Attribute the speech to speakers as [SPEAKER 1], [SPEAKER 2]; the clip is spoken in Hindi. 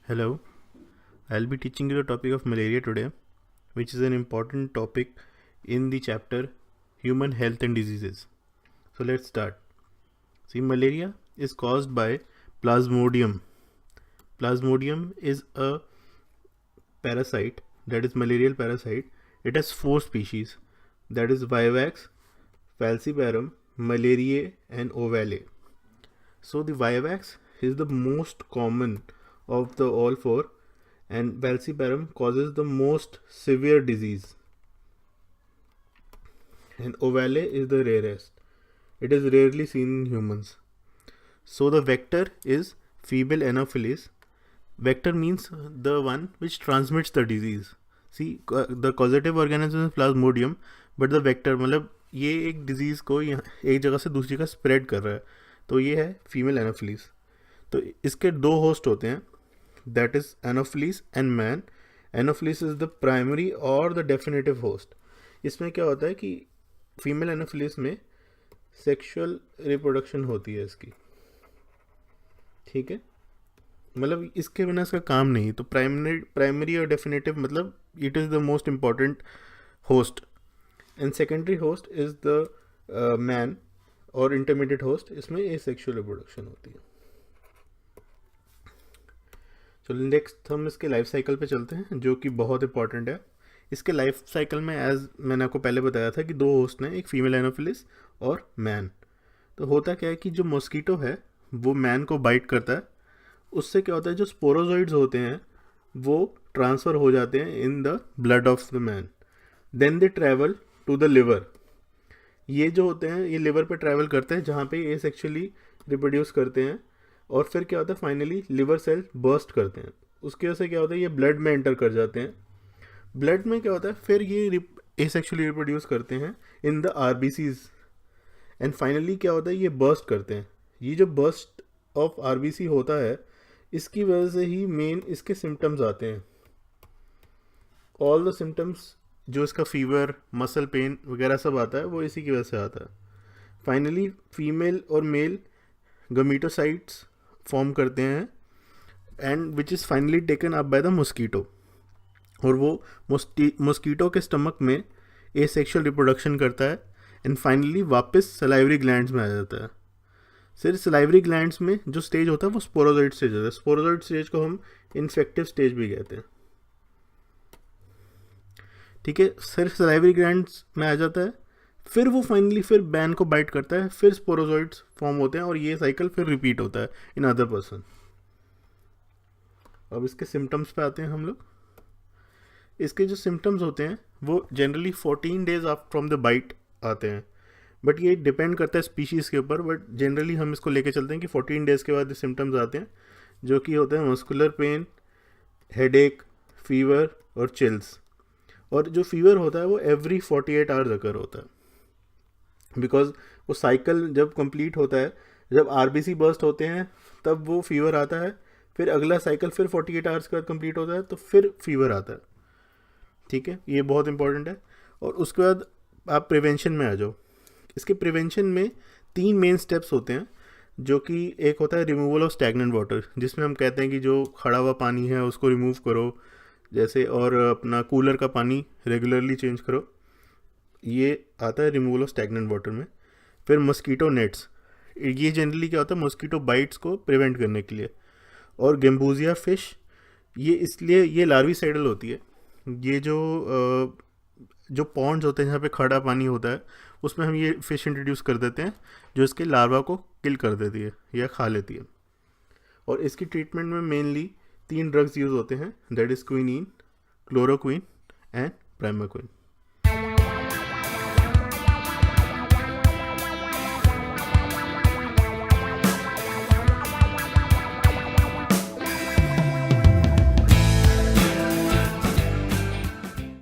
[SPEAKER 1] Hello, I'll be teaching you the topic of malaria today, which is an important topic in the chapter Human Health and Diseases. So let's start. See, malaria is caused by Plasmodium. Plasmodium is a parasite, that is malarial parasite. It has 4 species, that is Vivax, Falciparum, Malariae and Ovale. So the Vivax is the most common of the all 4, and Falciparum causes the most severe disease, and Ovale is the rarest. It is rarely seen in humans. So the vector is fecal anopheles. Vector means the one which transmits the disease. See, the causative organism is Plasmodium, but the vector मतलब ये एक डिजीज़ को एक जगह से दूसरी जगह स्प्रेड कर रहा है, तो ये है फीमेल एनोफिलीज. तो इसके 2 होस्ट होते हैं, that is anopheles and man. Anopheles is the primary और द डेफिनेटिव होस्ट. इसमें क्या होता है कि फीमेल एनोफिलीज में सेक्सुअल रिप्रोडक्शन होती है इसकी, ठीक है, मतलब इसके बिना इसका काम नहीं. तो प्राइमरी और डेफिनेटिव मतलब it is the most important host, and secondary host is the man और इंटरमीडिएट होस्ट, इसमें एसेक्सुअल रिप्रोडक्शन होती है. तो नेक्स्ट हम इसके लाइफ साइकिल पे चलते हैं, जो कि बहुत इंपॉर्टेंट है. इसके लाइफ साइकिल में एज मैंने आपको पहले बताया था कि 2 होस्ट हैं, एक फीमेल एनोफिलिस और मैन. तो होता क्या है कि जो मॉस्किटो है वो मैन को बाइट करता है, उससे क्या होता है जो स्पोरोजोइड्स होते हैं वो ट्रांसफ़र हो जाते हैं in the blood of the man. Then they travel to the liver. ये जो होते हैं ये लिवर पे ट्रैवल करते हैं, जहाँ पे ये सेक्सुअली रिप्रोड्यूस करते हैं, और फिर क्या होता है फाइनली लिवर सेल बर्स्ट करते हैं. उसकी वजह से क्या होता है ये ब्लड में एंटर कर जाते हैं. ब्लड में क्या होता है फिर ये एसेक्सुअली रिप्रोड्यूस करते हैं in the RBCs, and finally क्या होता है ये बर्स्ट करते हैं. ये जो बर्स्ट ऑफ आरबीसी होता है इसकी वजह से ही मेन इसके सिम्टम्स आते हैं. ऑल द सिम्टम्स जो इसका फीवर, मसल पेन वगैरह सब आता है वो इसी की वजह से आता है. फाइनली फीमेल और मेल गमीटोसाइट्स फॉर्म करते हैं, and which is finally taken up by the mosquito, और वो मॉस्किटो के स्टमक में एसेक्सुअल रिप्रोडक्शन करता है, एंड फाइनली वापस सलाइवरी ग्लैंड्स में आ जाता है. सिर्फ सलाइवरी ग्लैंड्स में जो स्टेज होता है वो स्पोरोजोइड स्टेज होता है. स्पोरोजोइड स्टेज को हम इन्फेक्टिव स्टेज भी कहते हैं, ठीक है. सिर्फ सलाइवरी ग्लैंड्स में आ जाता है, फिर वो फाइनली फिर बैन को बाइट करता है, फिर स्पोरोजोइड्स फॉर्म होते हैं, और ये साइकिल फिर रिपीट होता है इन अदर पर्सन. अब इसके सिम्टम्स पे आते हैं हम लोग. इसके जो सिम्टम्स होते हैं वो generally 14 days from the bite आते हैं, बट ये डिपेंड करता है स्पीशीज़ के ऊपर. बट जनरली हम इसको लेके चलते हैं कि 14 डेज़ के बाद ये सिम्टम्स आते हैं, जो कि होते हैं मस्कुलर पेन, हेडेक, फीवर और चिल्स. और जो फीवर होता है वो एवरी 48 आवर्स अकर होता है, बिकॉज वो साइकिल जब कंप्लीट होता है, जब आरबीसी बर्स्ट होते हैं तब वो फीवर आता है, फिर अगला साइकिल फिर 48 आवर्स के बाद कंप्लीट होता है तो फिर फीवर आता है, ठीक है. ये बहुत इंपॉर्टेंट है. और उसके बाद आप प्रिवेंशन में आ जाओ. इसके प्रिवेंशन में 3 मेन स्टेप्स होते हैं, जो कि एक होता है रिमूवल ऑफ स्टैग्नेंट वाटर, जिसमें हम कहते हैं कि जो खड़ा हुआ पानी है उसको रिमूव करो जैसे, और अपना कूलर का पानी रेगुलरली चेंज करो. ये आता है रिमूवल ऑफ स्टैग्नेंट वाटर में. फिर मस्कीटो नेट्स, ये जनरली क्या होता है मस्कीटो बाइट्स को प्रिवेंट करने के लिए. और गेम्बूजिया फिश, ये इसलिए ये लार्विसाइडल होती है. ये जो पॉन्ड्स होते हैं जहाँ पे खड़ा पानी होता है उसमें हम ये फ़िश इंट्रोड्यूस कर देते हैं, जो इसके लार्वा को किल कर देती है या खा लेती है. और इसकी ट्रीटमेंट में मेनली 3 ड्रग्स यूज़ होते हैं, that is quinine, chloroquine and primaquine.